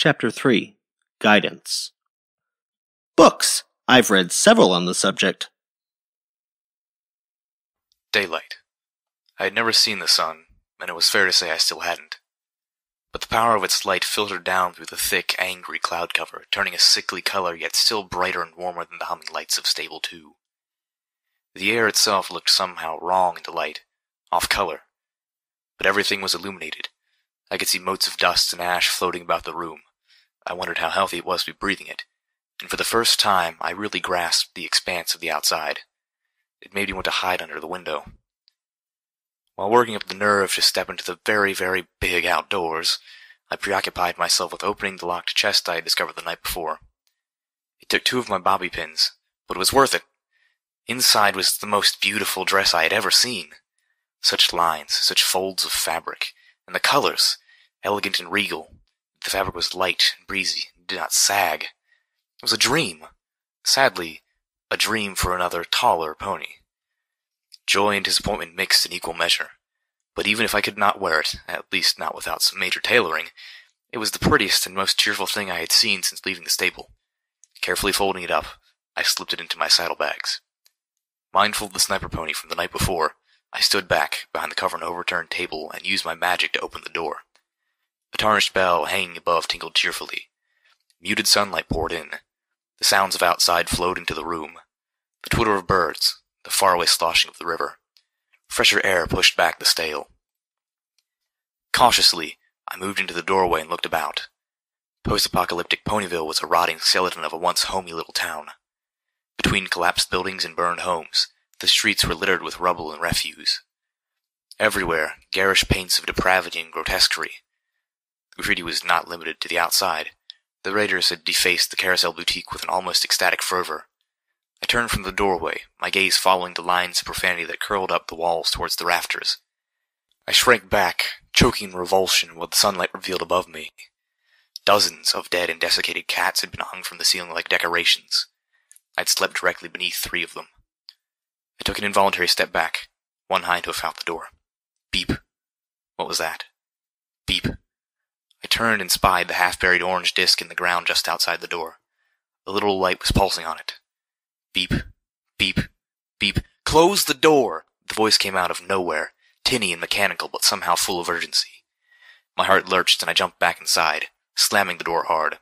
Chapter 3. Guidance. Books. I've read several on the subject. Daylight. I had never seen the sun, and it was fair to say I still hadn't. But the power of its light filtered down through the thick, angry cloud cover, turning a sickly color yet still brighter and warmer than the humming lights of Stable 2. The air itself looked somehow wrong in the light, off color. But everything was illuminated. I could see motes of dust and ash floating about the room. I wondered how healthy it was to be breathing it, and for the first time I really grasped the expanse of the outside. It made me want to hide under the window. While working up the nerve to step into the very, very big outdoors, I preoccupied myself with opening the locked chest I had discovered the night before. It took 2 of my bobby pins, but it was worth it. Inside was the most beautiful dress I had ever seen. Such lines, such folds of fabric, and the colors, elegant and regal. The fabric was light and breezy, and did not sag. It was a dream. Sadly, a dream for another, taller pony. Joy and disappointment mixed in equal measure. But even if I could not wear it, at least not without some major tailoring, it was the prettiest and most cheerful thing I had seen since leaving the stable. Carefully folding it up, I slipped it into my saddlebags. Mindful of the sniper pony from the night before, I stood back behind the cover of an overturned table and used my magic to open the door. A tarnished bell hanging above tinkled cheerfully. Muted sunlight poured in. The sounds of outside flowed into the room. The twitter of birds, the faraway sloshing of the river. Fresher air pushed back the stale. Cautiously, I moved into the doorway and looked about. Post-apocalyptic Ponyville was a rotting skeleton of a once homey little town. Between collapsed buildings and burned homes, the streets were littered with rubble and refuse. Everywhere, garish paints of depravity and grotesquerie. The graffiti was not limited to the outside. The raiders had defaced the Carousel Boutique with an almost ecstatic fervor. I turned from the doorway, my gaze following the lines of profanity that curled up the walls towards the rafters. I shrank back, choking in revulsion what the sunlight revealed above me. Dozens of dead and desiccated cats had been hung from the ceiling like decorations. I'd slept directly beneath 3 of them. I took an involuntary step back, one hind hoof out the door. Beep. What was that? Beep. I turned and spied the half-buried orange disc in the ground just outside the door. A little light was pulsing on it. Beep. Beep. Beep. Close the door! The voice came out of nowhere, tinny and mechanical, but somehow full of urgency. My heart lurched and I jumped back inside, slamming the door hard.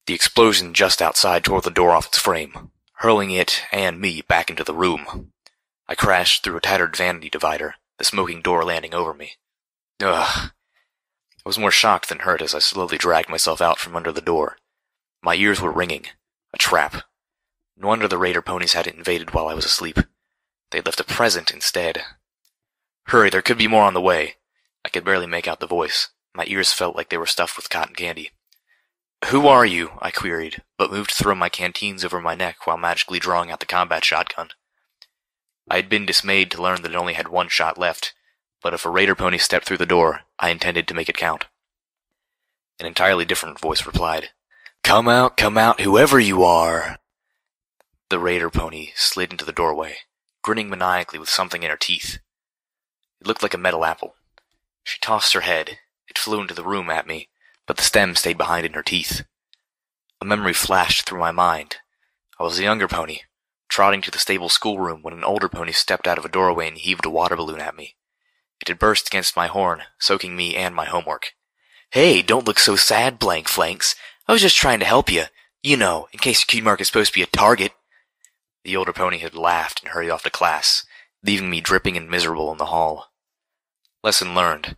The explosion just outside tore the door off its frame, hurling it and me back into the room. I crashed through a tattered vanity divider, the smoking door landing over me. Ugh. I was more shocked than hurt as I slowly dragged myself out from under the door. My ears were ringing. A trap. No wonder the raider ponies hadn't invaded while I was asleep. They had left a present instead. Hurry, there could be more on the way. I could barely make out the voice. My ears felt like they were stuffed with cotton candy. Who are you? I queried, but moved to throw my canteens over my neck while magically drawing out the combat shotgun. I had been dismayed to learn that it only had 1 shot left, but if a raider pony stepped through the door, I intended to make it count. An entirely different voice replied, come out, whoever you are. The raider pony slid into the doorway, grinning maniacally with something in her teeth. It looked like a metal apple. She tossed her head. It flew into the room at me, but the stem stayed behind in her teeth. A memory flashed through my mind. I was a younger pony, trotting to the stable schoolroom when an older pony stepped out of a doorway and heaved a water balloon at me. It had burst against my horn, soaking me and my homework. Hey, don't look so sad, blank flanks. I was just trying to help you. You know, in case your key mark is supposed to be a target. The older pony had laughed and hurried off to class, leaving me dripping and miserable in the hall. Lesson learned.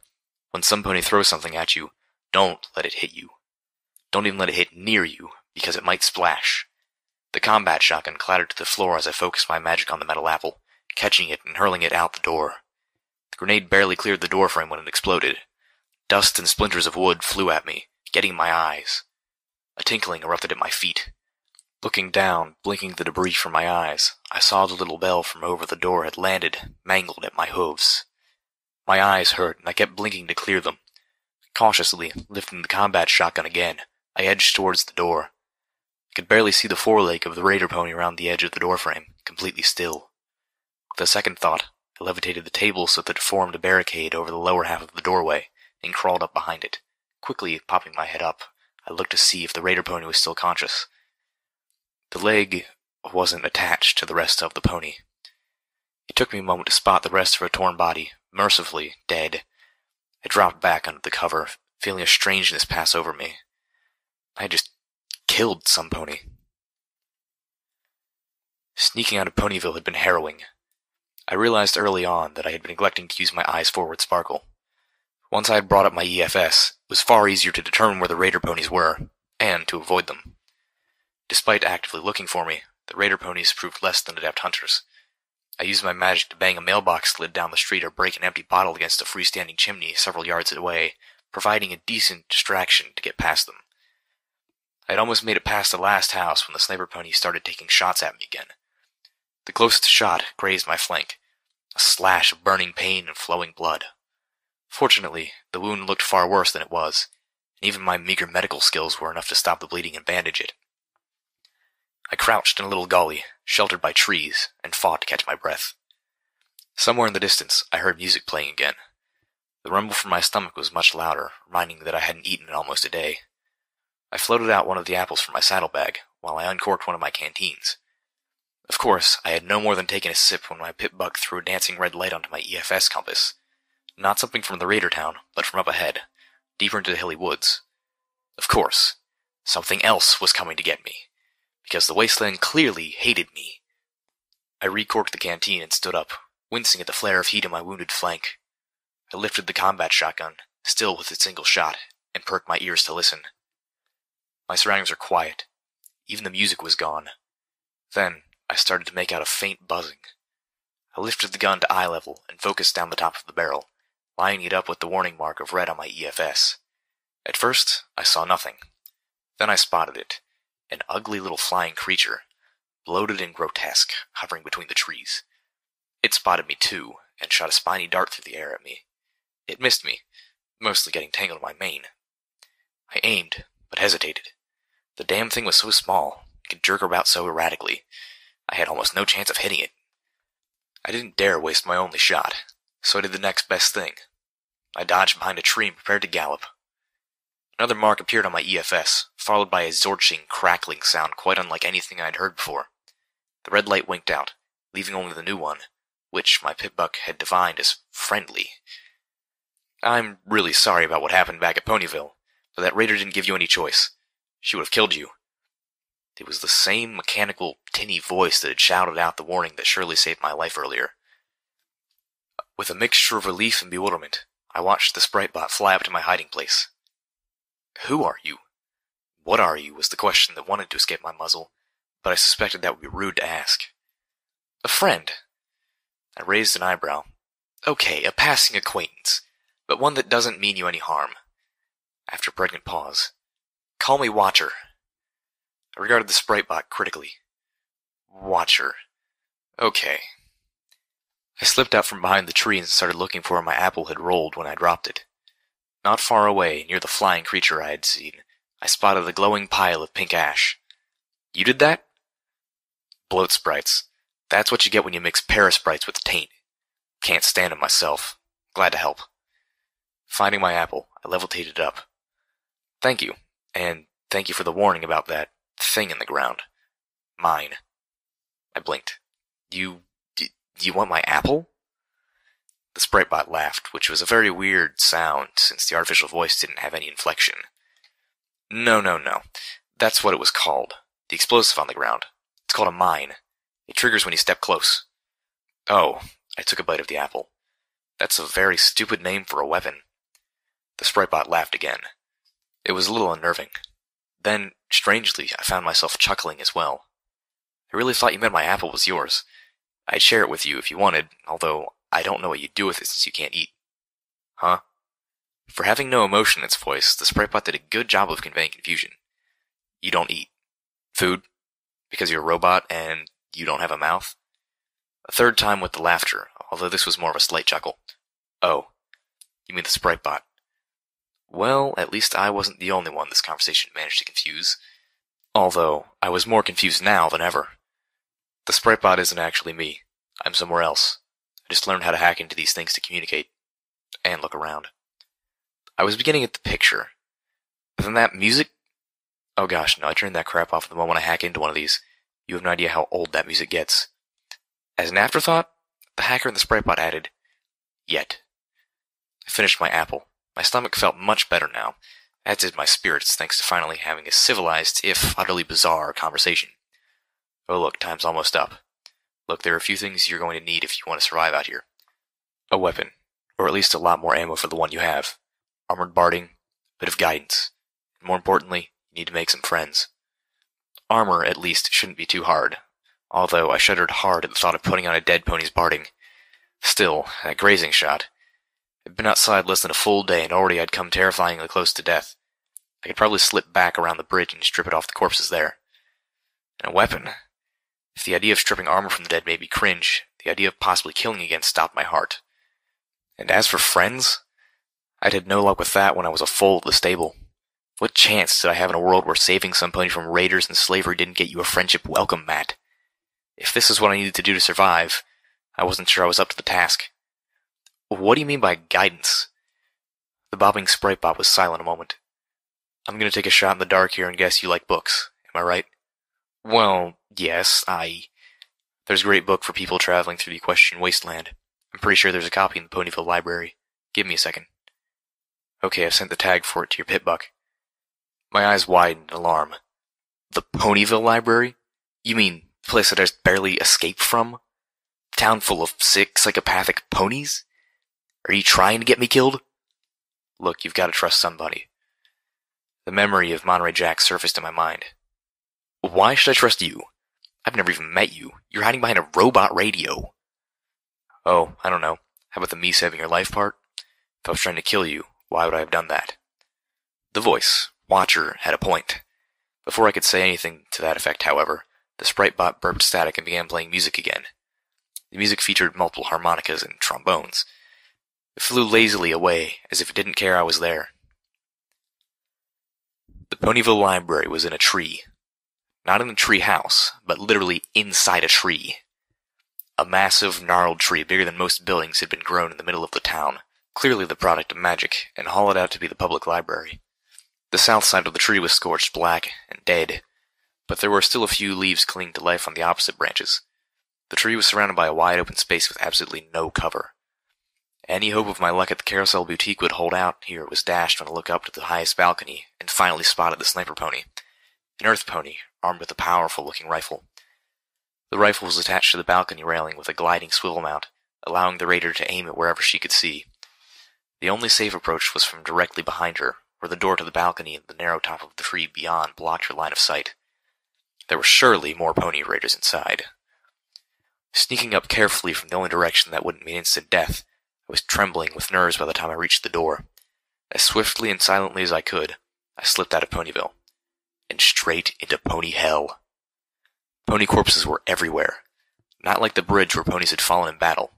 When some pony throws something at you, don't let it hit you. Don't even let it hit near you, because it might splash. The combat shotgun clattered to the floor as I focused my magic on the metal apple, catching it and hurling it out the door. The grenade barely cleared the doorframe when it exploded. Dust and splinters of wood flew at me, getting my eyes. A tinkling erupted at my feet. Looking down, blinking the debris from my eyes, I saw the little bell from over the door had landed, mangled at my hooves. My eyes hurt, and I kept blinking to clear them. Cautiously, lifting the combat shotgun again, I edged towards the door. I could barely see the foreleg of the raider pony around the edge of the doorframe, completely still. With a second thought, I levitated the table so that it formed a barricade over the lower half of the doorway, and crawled up behind it. Quickly popping my head up, I looked to see if the raider pony was still conscious. The leg wasn't attached to the rest of the pony. It took me a moment to spot the rest of her torn body, mercifully dead. I dropped back under the cover, feeling a strangeness pass over me. I had just killed some pony. Sneaking out of Ponyville had been harrowing. I realized early on that I had been neglecting to use my eyes forward sparkle. Once I had brought up my EFS, it was far easier to determine where the raider ponies were, and to avoid them. Despite actively looking for me, the raider ponies proved less than adept hunters. I used my magic to bang a mailbox lid down the street or break an empty bottle against a freestanding chimney several yards away, providing a decent distraction to get past them. I had almost made it past the last house when the sniper pony started taking shots at me again. The closest shot grazed my flank, a slash of burning pain and flowing blood. Fortunately, the wound looked far worse than it was, and even my meager medical skills were enough to stop the bleeding and bandage it. I crouched in a little gully, sheltered by trees, and fought to catch my breath. Somewhere in the distance, I heard music playing again. The rumble from my stomach was much louder, reminding me that I hadn't eaten in almost a day. I floated out one of the apples from my saddlebag, while I uncorked one of my canteens. Of course, I had no more than taken a sip when my pip-buck threw a dancing red light onto my EFS compass. Not something from the raider town, but from up ahead, deeper into the hilly woods. Of course, something else was coming to get me, because the wasteland clearly hated me. I recorked the canteen and stood up, wincing at the flare of heat in my wounded flank. I lifted the combat shotgun, still with its single shot, and perked my ears to listen. My surroundings were quiet. Even the music was gone. Then, I started to make out a faint buzzing. I lifted the gun to eye level and focused down the top of the barrel, lining it up with the warning mark of red on my EFS. At first, I saw nothing. Then I spotted it, an ugly little flying creature, bloated and grotesque, hovering between the trees. It spotted me too, and shot a spiny dart through the air at me. It missed me, mostly getting tangled in my mane. I aimed, but hesitated. The damn thing was so small, it could jerk about so erratically. I had almost no chance of hitting it. I didn't dare waste my only shot, so I did the next best thing. I dodged behind a tree and prepared to gallop. Another mark appeared on my EFS, followed by a zorching, crackling sound quite unlike anything I had heard before. The red light winked out, leaving only the new one, which my pip-buck had divined as friendly. I'm really sorry about what happened back at Ponyville, but that raider didn't give you any choice. She would have killed you. It was the same mechanical, tinny voice that had shouted out the warning that surely saved my life earlier. With a mixture of relief and bewilderment, I watched the sprite bot fly up to my hiding place. Who are you? What are you was the question that wanted to escape my muzzle, but I suspected that would be rude to ask. A friend. I raised an eyebrow. Okay, a passing acquaintance, but one that doesn't mean you any harm. After a pregnant pause. Call me Watcher. I regarded the sprite bot critically. Watcher. Okay. I slipped out from behind the tree and started looking for where my apple had rolled when I dropped it. Not far away, near the flying creature I had seen, I spotted a glowing pile of pink ash. You did that? Bloat sprites. That's what you get when you mix parasprites with taint. Can't stand 'em myself. Glad to help. Finding my apple, I levitated it up. Thank you, and thank you for the warning about that thing in the ground. Mine. I blinked. You want my apple? The sprite bot laughed, which was a very weird sound since the artificial voice didn't have any inflection. No. That's what it was called. The explosive on the ground. It's called a mine. It triggers when you step close. Oh, I took a bite of the apple. That's a very stupid name for a weapon. The sprite bot laughed again. It was a little unnerving. Then, strangely, I found myself chuckling as well. I really thought you meant my apple was yours. I'd share it with you if you wanted, although I don't know what you'd do with it since you can't eat. Huh? For having no emotion in its voice, the sprite bot did a good job of conveying confusion. You don't eat. Food? Because you're a robot and you don't have a mouth? A third time with the laughter, although this was more of a slight chuckle. Oh, you mean the sprite bot. Well, at least I wasn't the only one this conversation managed to confuse. Although, I was more confused now than ever. The sprite bot isn't actually me. I'm somewhere else. I just learned how to hack into these things to communicate. And look around. I was beginning at the picture. Then that music Oh gosh, no, I turned that crap off the moment I hack into one of these. You have no idea how old that music gets. As an afterthought, the hacker in the Sprite-Bot added, "Yet." I finished my apple. My stomach felt much better now, as did my spirits thanks to finally having a civilized, if utterly bizarre, conversation. Oh look, time's almost up. Look, there are a few things you're going to need if you want to survive out here. A weapon, or at least a lot more ammo for the one you have. Armored barding, a bit of guidance. And more importantly, you need to make some friends. Armor, at least, shouldn't be too hard, although I shuddered hard at the thought of putting on a dead pony's barding. Still, that grazing shot. I'd been outside less than a full day and already I'd come terrifyingly close to death. I could probably slip back around the bridge and strip it off the corpses there. And a weapon. If the idea of stripping armor from the dead made me cringe, the idea of possibly killing again stopped my heart. And as for friends, I'd had no luck with that when I was a foal of the stable. What chance did I have in a world where saving some pony from raiders and slavery didn't get you a friendship welcome mat? If this is what I needed to do to survive, I wasn't sure I was up to the task. What do you mean by guidance? The bobbing Sprite-Bot was silent a moment. I'm gonna take a shot in the dark here and guess you like books. Am I right? Well, yes, There's a great book for people traveling through the Equestrian Wasteland. I'm pretty sure there's a copy in the Ponyville Library. Give me a second. Okay, I've sent the tag for it to your pitbuck. My eyes widened in alarm. The Ponyville Library? You mean the place that I just barely escaped from? A town full of sick, psychopathic ponies? Are you trying to get me killed? Look, you've got to trust somebody. The memory of Monterey Jack surfaced in my mind. Why should I trust you? I've never even met you. You're hiding behind a robot radio. Oh, I don't know. How about the me saving your life part? If I was trying to kill you, why would I have done that? The voice, Watcher, had a point. Before I could say anything to that effect, however, the Sprite-Bot burped static and began playing music again. The music featured multiple harmonicas and trombones. It flew lazily away, as if it didn't care I was there. The Ponyville Library was in a tree. Not in a tree house, but literally inside a tree. A massive, gnarled tree bigger than most buildings had been grown in the middle of the town, clearly the product of magic, and hollowed out to be the public library. The south side of the tree was scorched black and dead, but there were still a few leaves clinging to life on the opposite branches. The tree was surrounded by a wide open space with absolutely no cover. Any hope of my luck at the Carousel Boutique would hold out here was dashed when I looked up to the highest balcony and finally spotted the sniper pony. An earth pony, armed with a powerful-looking rifle. The rifle was attached to the balcony railing with a gliding swivel mount, allowing the raider to aim it wherever she could see. The only safe approach was from directly behind her, where the door to the balcony and the narrow top of the tree beyond blocked her line of sight. There were surely more pony raiders inside. Sneaking up carefully from the only direction that wouldn't mean instant death, I was trembling with nerves by the time I reached the door. As swiftly and silently as I could, I slipped out of Ponyville, and straight into pony hell. Pony corpses were everywhere, not like the bridge where ponies had fallen in battle.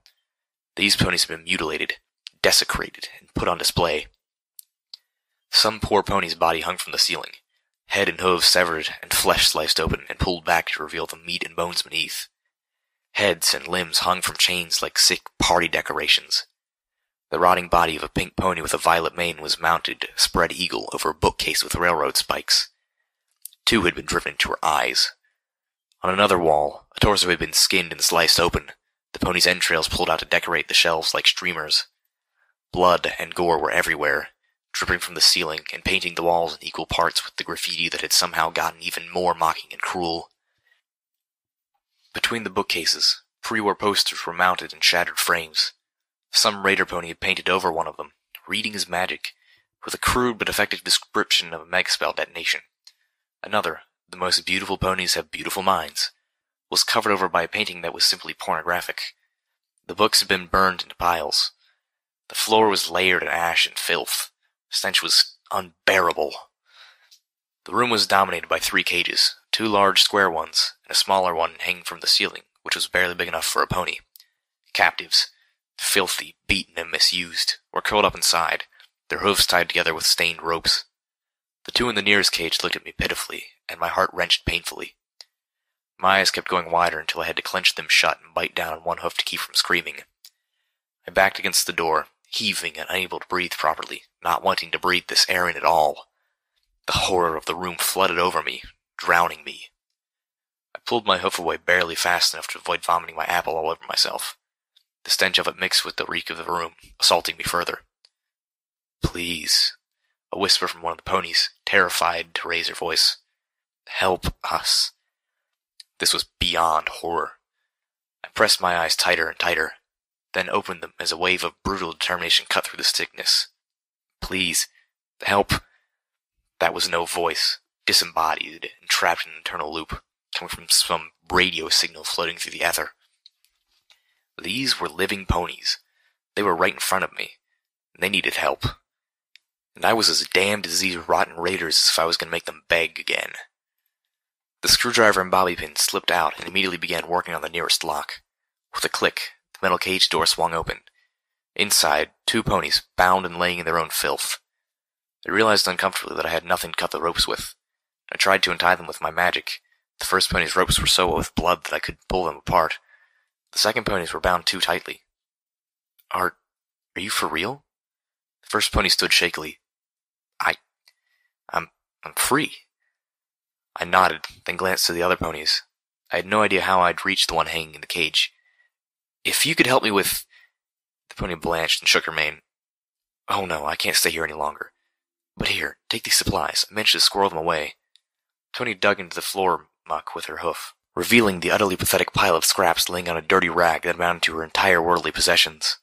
These ponies had been mutilated, desecrated, and put on display. Some poor pony's body hung from the ceiling, head and hooves severed and flesh sliced open and pulled back to reveal the meat and bones beneath. Heads and limbs hung from chains like sick party decorations. The rotting body of a pink pony with a violet mane was mounted, spread eagle, over a bookcase with railroad spikes. Two had been driven into her eyes. On another wall, a torso had been skinned and sliced open, the pony's entrails pulled out to decorate the shelves like streamers. Blood and gore were everywhere, dripping from the ceiling and painting the walls in equal parts with the graffiti that had somehow gotten even more mocking and cruel. Between the bookcases, pre-war posters were mounted in shattered frames. Some raider pony had painted over one of them, reading his magic, with a crude but effective description of a megaspell detonation. Another, the most beautiful ponies have beautiful minds, was covered over by a painting that was simply pornographic. The books had been burned into piles. The floor was layered in ash and filth. The stench was unbearable. The room was dominated by 3 cages, 2 large square ones, and a smaller one hanging from the ceiling, which was barely big enough for a pony. Captives, filthy, beaten, and misused, were curled up inside, their hooves tied together with stained ropes. The 2 in the nearest cage looked at me pitifully, and my heart wrenched painfully. My eyes kept going wider until I had to clench them shut and bite down on one hoof to keep from screaming. I backed against the door, heaving and unable to breathe properly, not wanting to breathe this air in at all. The horror of the room flooded over me, drowning me. I pulled my hoof away barely fast enough to avoid vomiting my apple all over myself. The stench of it mixed with the reek of the room, assaulting me further. "Please," a whisper from one of the ponies, terrified to raise her voice. "Help us." This was beyond horror. I pressed my eyes tighter and tighter, then opened them as a wave of brutal determination cut through the sickness. "Please, help." That was no voice, disembodied and trapped in an internal loop, coming from some radio signal floating through the ether. These were living ponies. They were right in front of me. They needed help. And I was as damned as these rotten raiders as if I was going to make them beg again. The screwdriver and bobby pin slipped out and immediately began working on the nearest lock. With a click, the metal cage door swung open. Inside, 2 ponies, bound and laying in their own filth. I realized uncomfortably that I had nothing to cut the ropes with. I tried to untie them with my magic. The first pony's ropes were so wet with blood that I could pull them apart. The second ponies were bound too tightly. Are you for real?" The first pony stood shakily. I'm free." I nodded, then glanced to the other ponies. I had no idea how I'd reach the one hanging in the cage. "If you could help me with—" The pony blanched and shook her mane. "Oh no, I can't stay here any longer. But here, take these supplies. I managed to squirrel them away." Tony dug into the floor muck with her hoof, revealing the utterly pathetic pile of scraps laying on a dirty rag that amounted to her entire worldly possessions.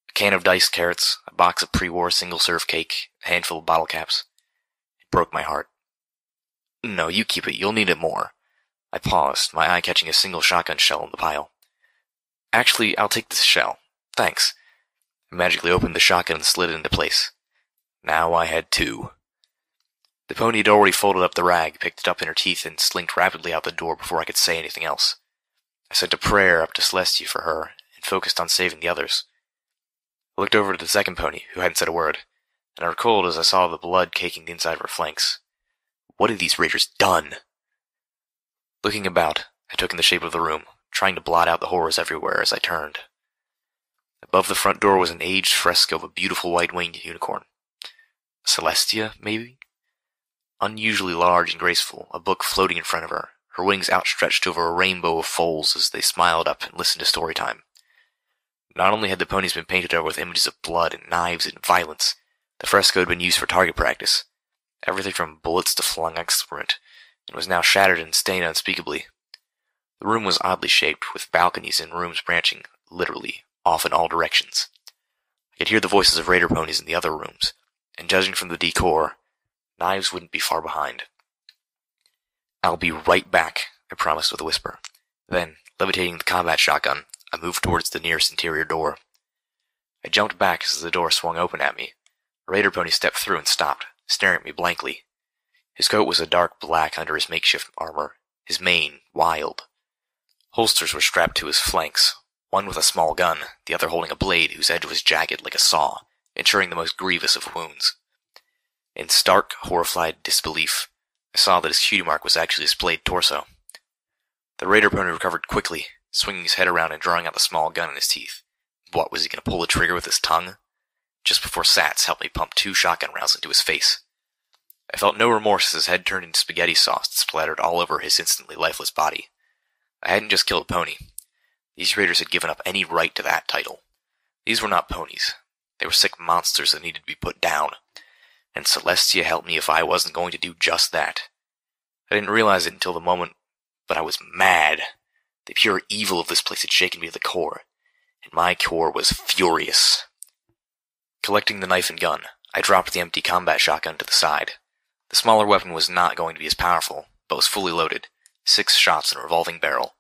A can of diced carrots, a box of pre-war single-serve cake, a handful of bottle caps. It broke my heart. "No, you keep it. You'll need it more." I paused, my eye catching a single shotgun shell in the pile. "Actually, I'll take this shell. Thanks." I magically opened the shotgun and slid it into place. Now I had 2. The pony had already folded up the rag, picked it up in her teeth, and slinked rapidly out the door before I could say anything else. I sent a prayer up to Celestia for her, and focused on saving the others. I looked over to the second pony, who hadn't said a word, and I recoiled as I saw the blood caking the inside of her flanks. What had these raiders done? Looking about, I took in the shape of the room, trying to blot out the horrors everywhere as I turned. Above the front door was an aged fresco of a beautiful white-winged unicorn. Celestia, maybe? Unusually large and graceful, a book floating in front of her, her wings outstretched over a rainbow of foals as they smiled up and listened to story time. Not only had the ponies been painted over with images of blood and knives and violence, the fresco had been used for target practice. Everything from bullets to flung excrement, and was now shattered and stained unspeakably. The room was oddly shaped, with balconies and rooms branching, literally, off in all directions. I could hear the voices of raider ponies in the other rooms, and judging from the decor, knives wouldn't be far behind. "I'll be right back," I promised with a whisper. Then, levitating the combat shotgun, I moved towards the nearest interior door. I jumped back as the door swung open at me. A raider pony stepped through and stopped, staring at me blankly. His coat was a dark black under his makeshift armor, his mane wild. Holsters were strapped to his flanks, one with a small gun, the other holding a blade whose edge was jagged like a saw, ensuring the most grievous of wounds. In stark, horrified disbelief, I saw that his cutie mark was actually his splayed torso. The raider pony recovered quickly, swinging his head around and drawing out the small gun in his teeth. What, was he going to pull the trigger with his tongue? Just before Sats helped me pump 2 shotgun rounds into his face. I felt no remorse as his head turned into spaghetti sauce that splattered all over his instantly lifeless body. I hadn't just killed a pony. These raiders had given up any right to that title. These were not ponies. They were sick monsters that needed to be put down. And Celestia helped me if I wasn't going to do just that. I didn't realize it until the moment, but I was mad. The pure evil of this place had shaken me to the core, and my core was furious. Collecting the knife and gun, I dropped the empty combat shotgun to the side. The smaller weapon was not going to be as powerful, but was fully loaded, 6 shots in a revolving barrel.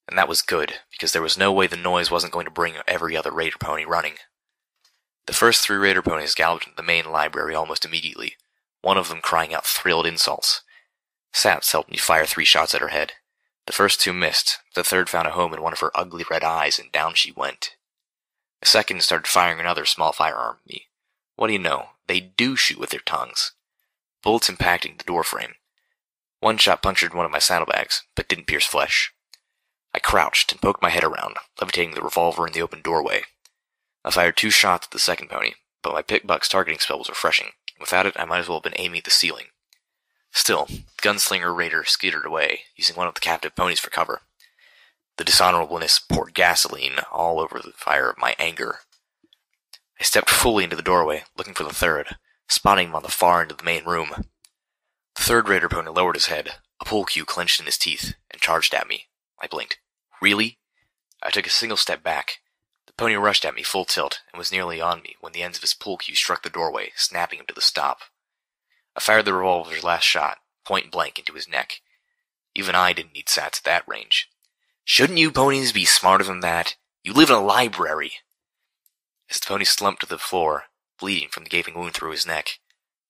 And that was good, because there was no way the noise wasn't going to bring every other raider pony running. The first 3 raider ponies galloped into the main library almost immediately, one of them crying out thrilled insults. Sats helped me fire 3 shots at her head. The first 2 missed, but the third found a home in one of her ugly red eyes, and down she went. The second started firing another small firearm at me. What do you know, they do shoot with their tongues. Bullets impacting the doorframe. One shot punctured one of my saddlebags, but didn't pierce flesh. I crouched and poked my head around, levitating the revolver in the open doorway. I fired 2 shots at the second pony, but my pickbuck's targeting spell was refreshing. Without it, I might as well have been aiming at the ceiling. Still, the gunslinger raider skidded away, using one of the captive ponies for cover. The dishonorableness poured gasoline all over the fire of my anger. I stepped fully into the doorway, looking for the third, spotting him on the far end of the main room. The third raider pony lowered his head, a pull cue clenched in his teeth, and charged at me. I blinked. Really? I took a single step back. The pony rushed at me full tilt, and was nearly on me when the ends of his pull cue struck the doorway, snapping him to the stop. I fired the revolver's last shot, point blank into his neck. Even I didn't need sats at that range. Shouldn't you ponies be smarter than that? You live in a library. As the pony slumped to the floor, bleeding from the gaping wound through his neck,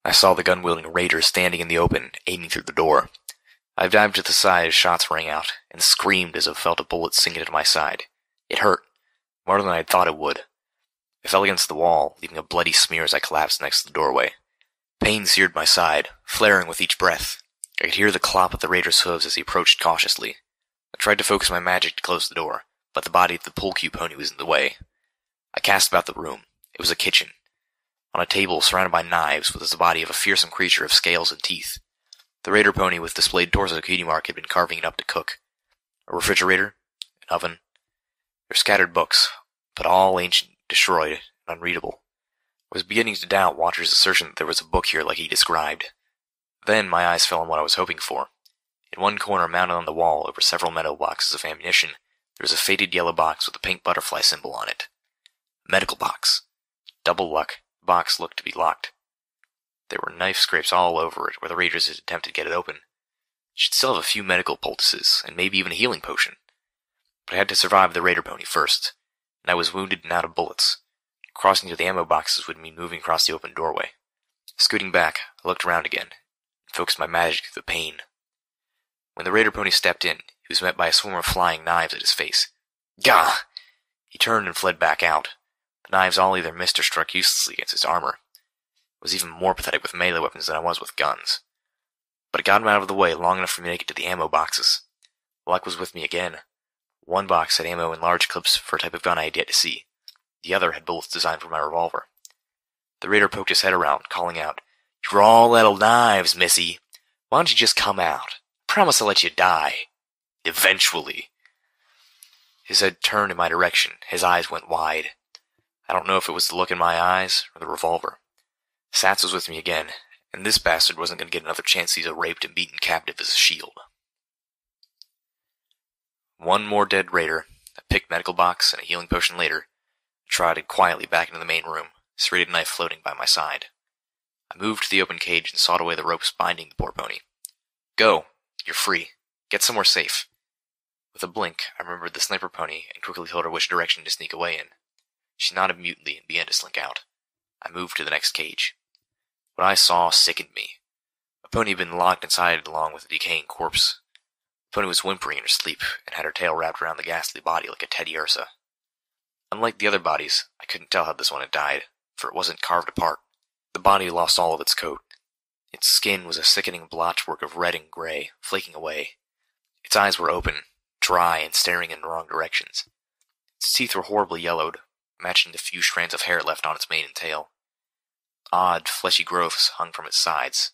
I saw the gun-wielding raider standing in the open, aiming through the door. I dived to the side as shots rang out, and screamed as I felt a bullet sink into my side. It hurt, more than I had thought it would. I fell against the wall, leaving a bloody smear as I collapsed next to the doorway. Pain seared my side, flaring with each breath. I could hear the clop of the raider's hooves as he approached cautiously. I tried to focus my magic to close the door, but the body of the pull cue pony was in the way. I cast about the room. It was a kitchen. On a table surrounded by knives was the body of a fearsome creature of scales and teeth. The raider pony with displayed torso cutie mark had been carving it up to cook. A refrigerator, an oven. There were scattered books, but all ancient, destroyed, and unreadable. I was beginning to doubt Watcher's assertion that there was a book here like he described. Then my eyes fell on what I was hoping for. In one corner, mounted on the wall over several metal boxes of ammunition, there was a faded yellow box with a pink butterfly symbol on it. Medical box. Double luck. The box looked to be locked. There were knife scrapes all over it where the raiders had attempted to get it open. It should still have a few medical poultices, and maybe even a healing potion. But I had to survive the raider pony first, and I was wounded and out of bullets. Crossing to the ammo boxes would mean moving across the open doorway. Scooting back, I looked around again, and focused my magic through the pain. When the raider pony stepped in, he was met by a swarm of flying knives at his face. Gah! He turned and fled back out. The knives all either missed or struck uselessly against his armor. I was even more pathetic with melee weapons than I was with guns. But I got him out of the way long enough for me to get to the ammo boxes. Luck was with me again. One box had ammo in large clips for a type of gun I had yet to see. The other had bullets designed for my revolver. The raider poked his head around, calling out, "You're all out of knives, missy. Why don't you just come out? I promise I'll let you die. Eventually." His head turned in my direction. His eyes went wide. I don't know if it was the look in my eyes or the revolver. Sats was with me again, and this bastard wasn't going to get another chance to use a raped and beaten captive as a shield. One more dead raider, a picked medical box, and a healing potion later, I trotted quietly back into the main room, a serrated knife floating by my side. I moved to the open cage and sawed away the ropes binding the poor pony. Go. You're free. Get somewhere safe. With a blink, I remembered the sniper pony and quickly told her which direction to sneak away in. She nodded mutely and began to slink out. I moved to the next cage. What I saw sickened me. A pony had been locked inside along with a decaying corpse. The pony was whimpering in her sleep and had her tail wrapped around the ghastly body like a teddy ursa. Unlike the other bodies, I couldn't tell how this one had died, for it wasn't carved apart. The body lost all of its coat. Its skin was a sickening blotchwork of red and gray, flaking away. Its eyes were open, dry, and staring in the wrong directions. Its teeth were horribly yellowed, matching the few strands of hair left on its mane and tail. Odd, fleshy growths hung from its sides.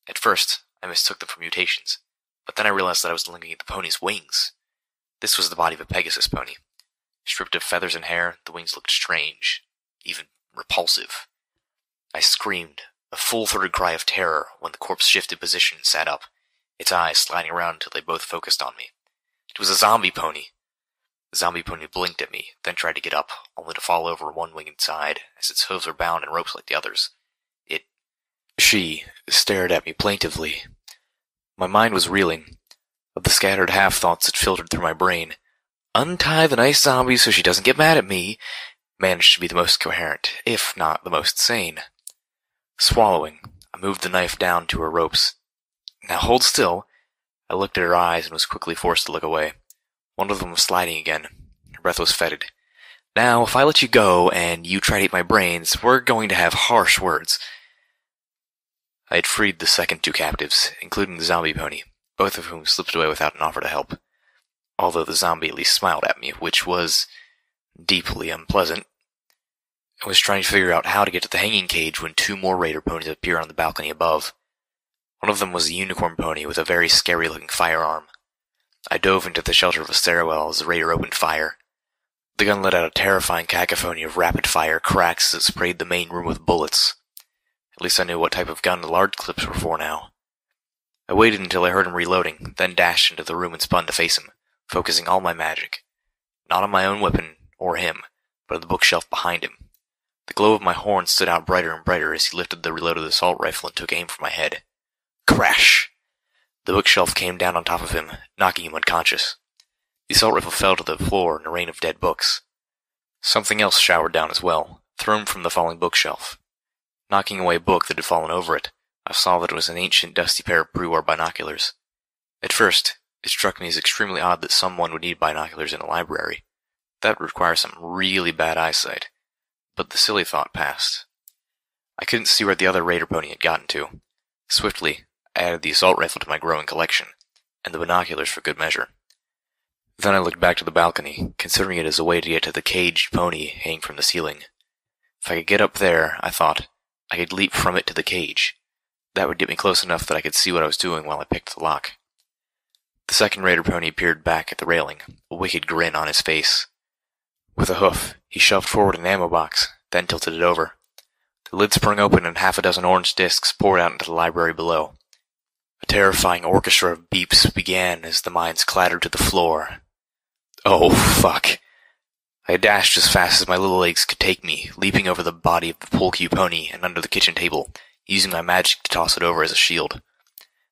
At first, I mistook them for mutations, but then I realized that I was looking at the pony's wings. This was the body of a Pegasus pony. Stripped of feathers and hair, the wings looked strange, even repulsive. I screamed, a full-throated cry of terror, when the corpse shifted position and sat up, its eyes sliding around until they both focused on me. It was a zombie pony. The zombie pony blinked at me, then tried to get up, only to fall over one winged side, as its hooves were bound in ropes like the others. She stared at me plaintively. My mind was reeling. Of the scattered half-thoughts that filtered through my brain, untie the nice zombie so she doesn't get mad at me, managed to be the most coherent, if not the most sane. Swallowing, I moved the knife down to her ropes. Now hold still. I looked at her eyes and was quickly forced to look away. One of them was sliding again. Her breath was fetid. Now, if I let you go and you try to eat my brains, we're going to have harsh words. I had freed the second two captives, including the zombie pony, both of whom slipped away without an offer to help. Although the zombie at least smiled at me, which was deeply unpleasant. I was trying to figure out how to get to the hanging cage when two more raider ponies appeared on the balcony above. One of them was a unicorn pony with a very scary-looking firearm. I dove into the shelter of a stairwell as the raider opened fire. The gun let out a terrifying cacophony of rapid-fire cracks that sprayed the main room with bullets. At least I knew what type of gun the large clips were for now. I waited until I heard him reloading, then dashed into the room and spun to face him, focusing all my magic. Not on my own weapon, or him, but on the bookshelf behind him. The glow of my horn stood out brighter and brighter as he lifted the reloaded assault rifle and took aim for my head. Crash! The bookshelf came down on top of him, knocking him unconscious. The assault rifle fell to the floor in a rain of dead books. Something else showered down as well, thrown from the falling bookshelf. Knocking away a book that had fallen over it, I saw that it was an ancient, dusty pair of pre-war binoculars. At first, it struck me as extremely odd that someone would need binoculars in a library. That would require some really bad eyesight. But the silly thought passed. I couldn't see where the other raider pony had gotten to. Swiftly, I added the assault rifle to my growing collection, and the binoculars for good measure. Then I looked back to the balcony, considering it as a way to get to the caged pony hanging from the ceiling. If I could get up there, I thought, I could leap from it to the cage. That would get me close enough that I could see what I was doing while I picked the lock. The second raider pony peered back at the railing, a wicked grin on his face. With a hoof, he shoved forward an ammo box, then tilted it over. The lid sprung open and half a dozen orange discs poured out into the library below. A terrifying orchestra of beeps began as the mines clattered to the floor. Oh, fuck. I dashed as fast as my little legs could take me, leaping over the body of the pole cue pony and under the kitchen table, using my magic to toss it over as a shield.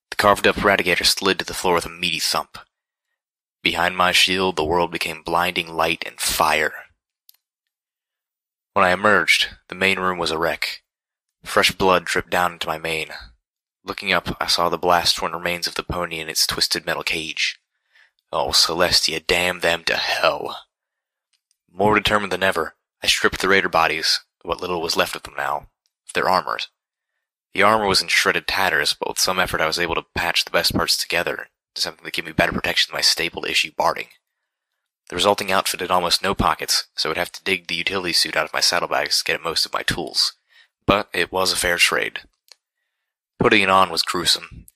The carved-up radiator slid to the floor with a meaty thump. Behind my shield, the world became blinding light and fire. When I emerged, the main room was a wreck. Fresh blood dripped down into my mane. Looking up, I saw the blast-torn remains of the pony in its twisted metal cage. Oh, Celestia, damn them to hell. More determined than ever, I stripped the raider bodies, what little was left of them now, of their armors. The armor was in shredded tatters, but with some effort I was able to patch the best parts together to something that gave me better protection than my stapled issue barding. The resulting outfit had almost no pockets, so I would have to dig the utility suit out of my saddlebags to get at most of my tools. But it was a fair trade. Putting it on was gruesome.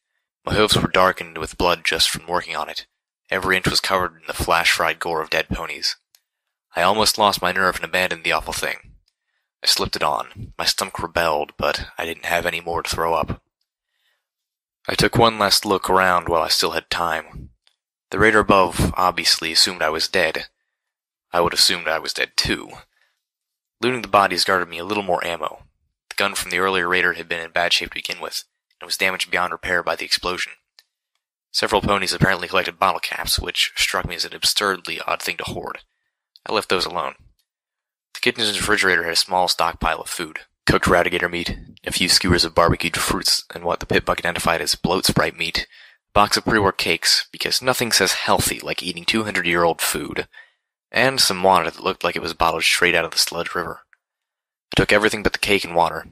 My hooves were darkened with blood just from working on it. Every inch was covered in the flash-fried gore of dead ponies. I almost lost my nerve and abandoned the awful thing. I slipped it on. My stomach rebelled, but I didn't have any more to throw up. I took one last look around while I still had time. The raider above obviously assumed I was dead. I would have assumed I was dead too. Looting the bodies guarded me a little more ammo. The gun from the earlier raider had been in bad shape to begin with, and was damaged beyond repair by the explosion. Several ponies apparently collected bottle caps, which struck me as an absurdly odd thing to hoard. I left those alone. The kitchen's refrigerator had a small stockpile of food. Cooked radiator meat, a few skewers of barbecued fruits, and what the pit buck identified as bloat sprite meat, a box of pre-war cakes, because nothing says healthy like eating 200-year-old food, and some water that looked like it was bottled straight out of the Sludge River. I took everything but the cake and water.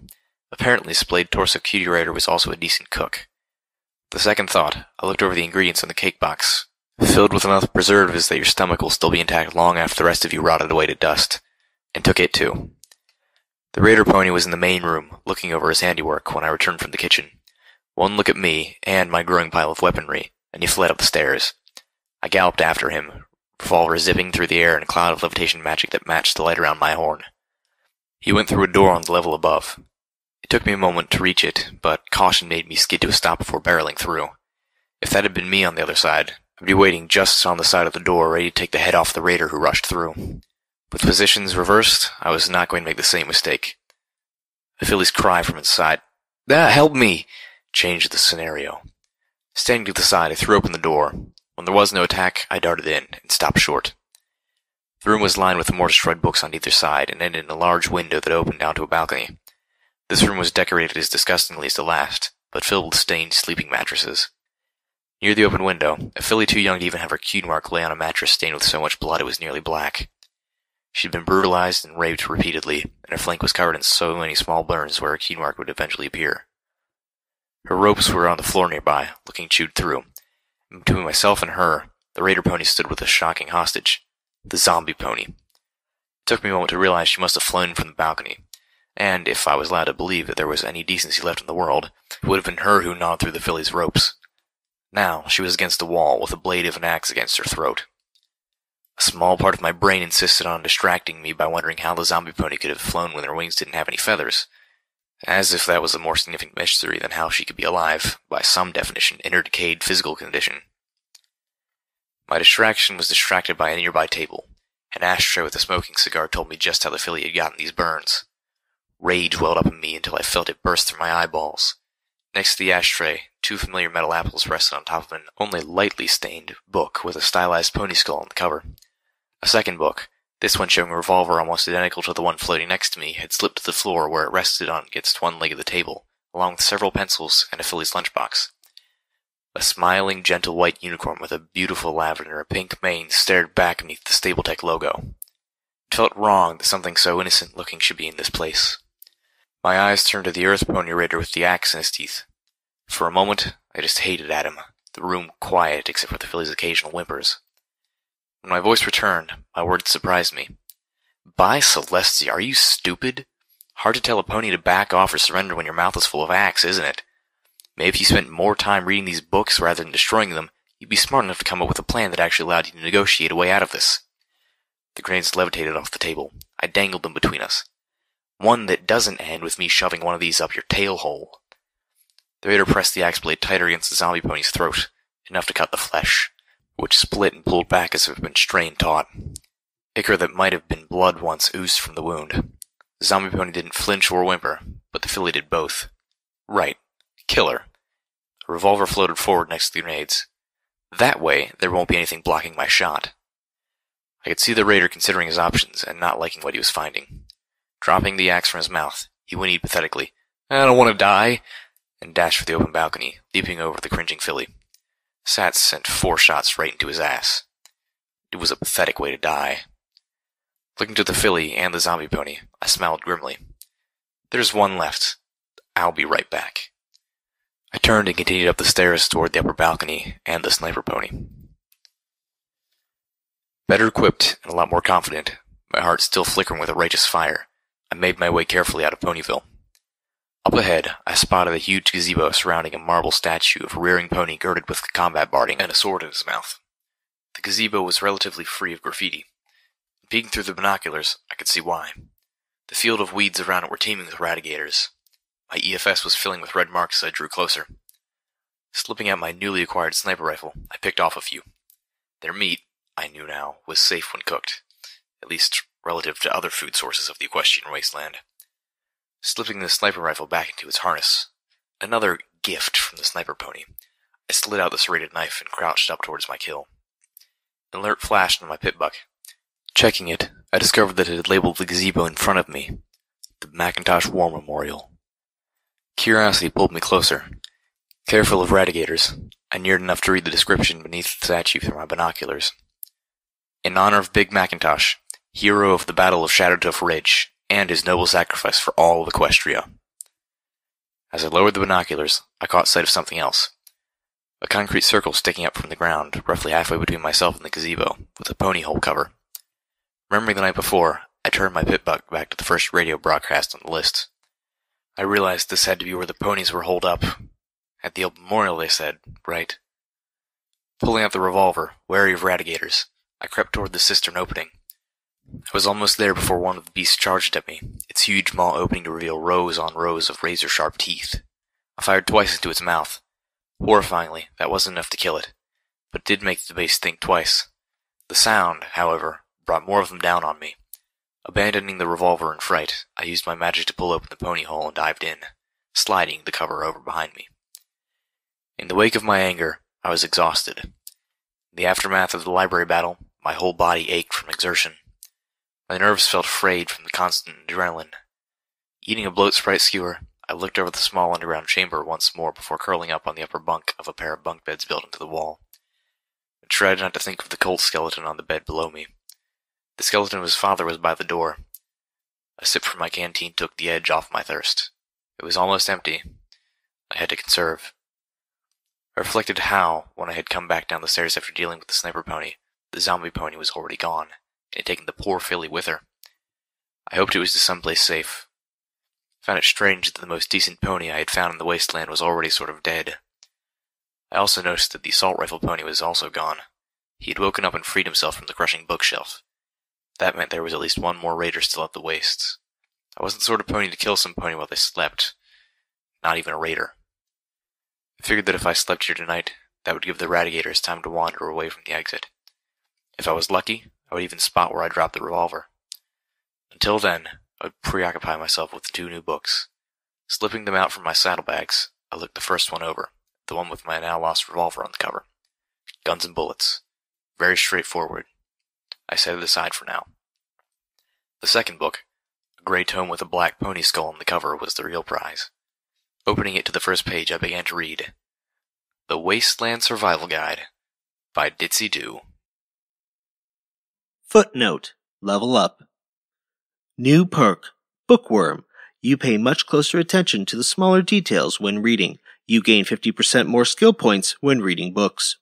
Apparently, Splayed Torso Cutie Rider was also a decent cook. The second thought, I looked over the ingredients on the cake box. Filled with enough preservatives that your stomach will still be intact long after the rest of you rotted away to dust. And took it too. The raider pony was in the main room, looking over his handiwork when I returned from the kitchen. One look at me, and my growing pile of weaponry, and he fled up the stairs. I galloped after him, revolver zipping through the air in a cloud of levitation magic that matched the light around my horn. He went through a door on the level above. It took me a moment to reach it, but caution made me skid to a stop before barreling through. If that had been me on the other side, I'd be waiting just on the side of the door, ready to take the head off the raider who rushed through. With positions reversed, I was not going to make the same mistake. I feel his cry from inside. "Ah, help me!" changed the scenario. Standing to the side, I threw open the door. When there was no attack, I darted in and stopped short. The room was lined with more destroyed books on either side, and ended in a large window that opened down to a balcony. This room was decorated as disgustingly as the last, but filled with stained sleeping mattresses. Near the open window, a filly too young to even have her cue mark lay on a mattress stained with so much blood it was nearly black. She had been brutalized and raped repeatedly, and her flank was covered in so many small burns where her cue mark would eventually appear. Her ropes were on the floor nearby, looking chewed through. And between myself and her, the raider pony stood with a shocking hostage, the zombie pony. It took me a moment to realize she must have flown from the balcony. And if I was allowed to believe that there was any decency left in the world, it would have been her who gnawed through the filly's ropes. Now, she was against the wall, with the blade of an axe against her throat. A small part of my brain insisted on distracting me by wondering how the zombie pony could have flown when her wings didn't have any feathers, as if that was a more significant mystery than how she could be alive, by some definition, in her decayed physical condition. My distraction was distracted by a nearby table. An ashtray with a smoking cigar told me just how the filly had gotten these burns. Rage welled up in me until I felt it burst through my eyeballs. Next to the ashtray, 2 familiar metal apples rested on top of an only lightly stained book with a stylized pony skull on the cover. A second book, this one showing a revolver almost identical to the one floating next to me, had slipped to the floor where it rested on against one leg of the table, along with several pencils and a filly's lunchbox. A smiling, gentle white unicorn with a beautiful lavender and pink mane stared back beneath the Stable-Tech logo. It felt wrong that something so innocent-looking should be in this place. My eyes turned to the Earth Pony Raider with the axe in his teeth. For a moment, I just hated at him, the room quiet except for the filly's occasional whimpers. When my voice returned, my words surprised me. By Celestia, are you stupid? Hard to tell a pony to back off or surrender when your mouth is full of axe, isn't it? Maybe if you spent more time reading these books rather than destroying them, you'd be smart enough to come up with a plan that actually allowed you to negotiate a way out of this. The grenades levitated off the table. I dangled them between us. One that doesn't end with me shoving one of these up your tail hole. The raider pressed the axe blade tighter against the zombie pony's throat, enough to cut the flesh, which split and pulled back as if it had been strained taut. Ichor that might have been blood once oozed from the wound. The zombie pony didn't flinch or whimper, but the filly did both. Right. Kill her. A revolver floated forward next to the grenades. That way, there won't be anything blocking my shot. I could see the raider considering his options and not liking what he was finding. Dropping the axe from his mouth, he whinnied pathetically, "I don't want to die," and dashed for the open balcony, leaping over the cringing filly. Sats sent 4 shots right into his ass. It was a pathetic way to die. Looking to the filly and the zombie pony, I smiled grimly. There's one left. I'll be right back. I turned and continued up the stairs toward the upper balcony and the sniper pony. Better equipped and a lot more confident, my heart still flickering with a righteous fire, I made my way carefully out of Ponyville. Up ahead, I spotted a huge gazebo surrounding a marble statue of a rearing pony girded with combat barding and a sword in his mouth. The gazebo was relatively free of graffiti. Peeking through the binoculars, I could see why. The field of weeds around it were teeming with radigators. My EFS was filling with red marks as I drew closer. Slipping out my newly acquired sniper rifle, I picked off a few. Their meat, I knew now, was safe when cooked, at least relative to other food sources of the Equestrian wasteland. Slipping the sniper rifle back into its harness, another gift from the sniper pony, I slid out the serrated knife and crouched up towards my kill. An alert flashed on my pit buck. Checking it, I discovered that it had labeled the gazebo in front of me, the Macintosh War Memorial. Curiosity pulled me closer. Careful of radigators, I neared enough to read the description beneath the statue through my binoculars. In honor of Big Macintosh, hero of the Battle of Shadowtuff Ridge, and his noble sacrifice for all of Equestria. As I lowered the binoculars, I caught sight of something else. A concrete circle sticking up from the ground, roughly halfway between myself and the gazebo, with a pony hole cover. Remembering the night before, I turned my pit buck back to the first radio broadcast on the list. I realized this had to be where the ponies were holed up. At the old memorial, they said, right? Pulling out the revolver, wary of radigators, I crept toward the cistern opening. I was almost there before one of the beasts charged at me, its huge maw opening to reveal rows on rows of razor-sharp teeth. I fired twice into its mouth. Horrifyingly, that wasn't enough to kill it, but it did make the beast think twice. The sound, however, brought more of them down on me. Abandoning the revolver in fright, I used my magic to pull open the pony hole and dived in, sliding the cover over behind me. In the wake of my anger, I was exhausted. In the aftermath of the library battle, my whole body ached from exertion. My nerves felt frayed from the constant adrenaline. Eating a bloat sprite skewer, I looked over the small underground chamber once more before curling up on the upper bunk of a pair of bunk beds built into the wall. I tried not to think of the cold skeleton on the bed below me. The skeleton of his father was by the door. A sip from my canteen took the edge off my thirst. It was almost empty. I had to conserve. I reflected how, when I had come back down the stairs after dealing with the sniper pony, the zombie pony was already gone, and had taken the poor filly with her. I hoped it was to someplace safe. Found it strange that the most decent pony I had found in the wasteland was already sort of dead. I also noticed that the assault rifle pony was also gone. He had woken up and freed himself from the crushing bookshelf. That meant there was at least one more raider still at the wastes. I wasn't the sort of pony to kill some pony while they slept. Not even a raider. I figured that if I slept here tonight, that would give the radiators time to wander away from the exit. If I was lucky, I would even spot where I dropped the revolver. Until then, I would preoccupy myself with the 2 new books. Slipping them out from my saddlebags, I looked the first one over, the one with my now-lost revolver on the cover. Guns and bullets. Very straightforward. I set it aside for now. The second book, a grey tome with a black pony skull on the cover, was the real prize. Opening it to the first page, I began to read The Wasteland Survival Guide by Ditzy Doo. Footnote. Level up. New perk. Bookworm. You pay much closer attention to the smaller details when reading. You gain 50% more skill points when reading books.